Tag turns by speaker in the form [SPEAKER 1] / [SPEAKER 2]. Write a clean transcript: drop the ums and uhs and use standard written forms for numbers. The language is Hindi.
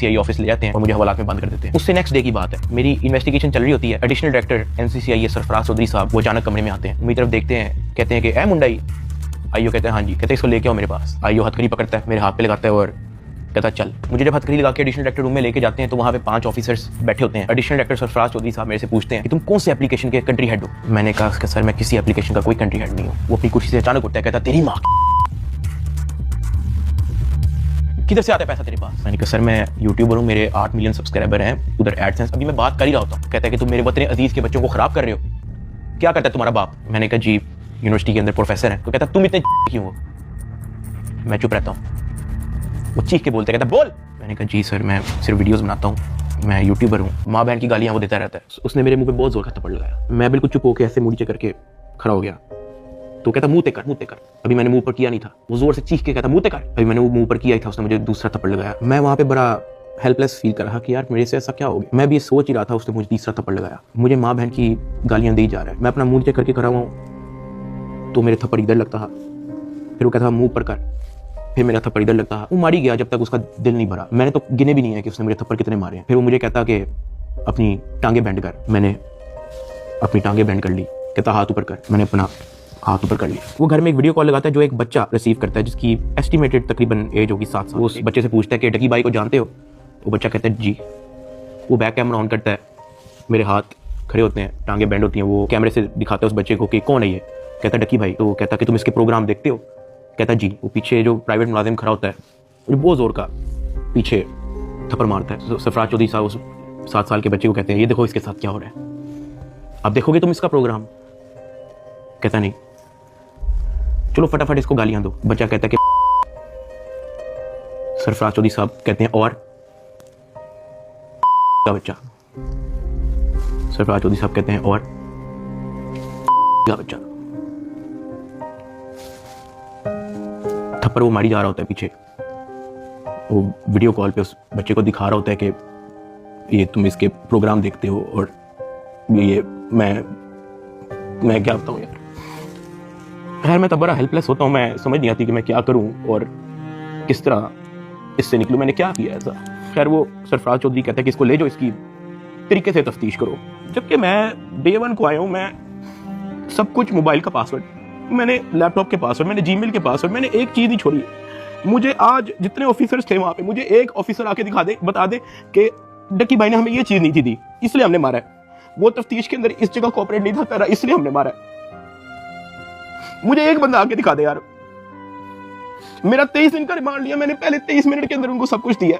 [SPEAKER 1] सीआई ऑफिस ले जाते हैं और मुझे हवालात में बंद कर देते हैं। उससे नेक्स्ट डे की बात है, मेरी इन्वेस्टिगेशन चल रही होती है। एडिशनल डायरेक्टर एनसीसीआई सरफराज चौधरी साहब वो अचानक कमरे में आते हैं, मेरी तरफ देखते हैं, कहते हैं कि ए मुंडाई। आईओ कहते हैं हाँ जी। कहते हैं इसको लेके आओ मेरे पास। आईओ हथकड़ी पकड़ता है, मेरे हाथ पे लगाता है और कहता चल। मुझे जब हथकड़ी लगा के एडिशनल डायरेक्टर रूम में लेके जाते हैं तो वहाँ पे 5 ऑफिसर्स बैठे होते हैं। एडिशनल डायरेक्टर सरफराज चौधरी साहब मेरे से पूछते हैं कि तुम कौन से एप्लीकेशन के कंट्री हेड हो। मैंने कहा सर मैं किसी एप्लीकेशन का कोई कंट्री हेड नहीं हूँ। वो अपनी कुर्सी से अचानक उठता है, कहता तेरी माँ किधर से आता है पैसा तेरे पास। मैंने कहा सर मैं यूट्यूबर हूँ, मेरे 8 मिलियन सब्सक्राइबर हैं, उधर एडसेंस अभी मैं बात कर ही रहा होता हूँ। कहता है कि तुम मेरे वतन अजीज के बच्चों को खराब कर रहे हो, क्या करता है तुम्हारा बाप। मैंने कहा जी यूनिवर्सिटी के अंदर प्रोफेसर है। तो कहता तुम इतने क्यों हो। मैं चुप रहता हूँ। वो चीख के बोलते, कहता बोल। मैंने कहा जी सर मैं सिर्फ वीडियोस बनाता हूँ, मैं यूट्यूबर हूँ। माँ बहन की गालियाँ वो देता रहता है। उसने मेरे मुंह पे बहुत जोर का थप्पड़ लगाया। मैं बिल्कुल चुप होकर ऐसे मुंह करके खड़ा हो गया। तो कहता मुंह ते कर। अभी मैंने मुंह पर किया नहीं था। वो जोर से चीख के कहता मुंह ते कर। अभी मैंने वो मुंह पर किया ही था, उसने मुझे दूसरा थप्पड़ लगाया। मैं वहाँ पे बड़ा हेल्पलेस फील कर रहा कि यार मेरे से ऐसा क्या हो गया। मैं भी सोच ही रहा था, उसने मुझे तीसरा थप्पड़ लगाया। मुझे माँ बहन की गालियाँ दी जा रहा है। मैं अपना मुंह नीचे करके खड़ा हुआ हूँ तो मेरे थप्पड़ इधर लगता था, फिर वो कहता मुंह पर कर, फिर मेरा थप्पड़ इधर लगता। वो मारी गया जब तक उसका दिल नहीं भरा। मैंने तो गिने भी नहीं है कि उसने मुझे थप्पड़ कितने मारे हैं। फिर वो मुझे कहता कि अपनी टांगे बेंड कर। मैंने अपनी टांगे बेंड कर ली। कहता हाथ ऊपर कर। मैंने अपना हाथ ऊपर कर लिया। वो घर में एक वीडियो कॉल लगाता है जो एक बच्चा रिसीव करता है जिसकी एस्टिमेटेड तकरीबन एज होगी 7 साल। वो उस बच्चे से पूछता है कि डकी भाई को जानते हो। वो बच्चा कहता है जी। वो बैक कैमरा ऑन करता है, मेरे हाथ खड़े होते हैं, टांगे बेंड होती हैं। वो कैमरे से दिखाता है उस बच्चे को कि कौन है ये। कहता है डकी भाई। तो वो कहता है कि तुम इसके प्रोग्राम देखते हो। कहता जी। वो पीछे जो प्राइवेट मुलाजिम खड़ा होता है वो बहुत जोर का पीछे थप्पड़ मारता है। सरफराज चौधरी साहब उस 7 साल के बच्चे को कहते हैं ये देखो इसके साथ क्या हो रहा है, आप देखोगे तुम इसका प्रोग्राम। कहता नहीं, चलो फटाफट इसको गालियां दो। बच्चा कहता है कि सरफराज चौधरी साहब कहते हैं और का बच्चा। सरफराज चौधरी साहब कहते हैं और का बच्चा। थप्पड़ वो मारी जा रहा होता है पीछे। वो वीडियो कॉल पे उस बच्चे को दिखा रहा होता है कि ये तुम इसके प्रोग्राम देखते हो और ये मैं क्या बताऊं यार। खैर मैं तब बड़ा हेल्पलेस होता हूँ। मैं समझ नहीं आती कि मैं क्या करूं और किस तरह इससे निकलूं। मैंने क्या किया ऐसा। खैर वो सरफराज चौधरी कहता है कि इसको ले जाओ, इसकी तरीके से तफ्तीश करो। जबकि मैं डे 1 को आया हूँ। मैं सब कुछ, मोबाइल का पासवर्ड, मैंने लैपटॉप के पासवर्ड, मैंने जीमेल के पासवर्ड, मैंने एक चीज़ नहीं छोड़ी। मुझे आज जितने ऑफिसर्स थे वहाँ पे, मुझे एक ऑफिसर आके बता दे कि डकी भाई ने हमें ये चीज़ नहीं थी दी इसलिए हमने मारा है। वो तफ्तीश के अंदर इस जगह कोऑपरेट नहीं था तेरा इसलिए हमने मारा है। मुझे एक बंदा आके दिखा दे यार। मेरा 23 दिन का रिमांड लिया मैंने, पहले 23 मिनट के अंदर उनको सब कुछ दिया।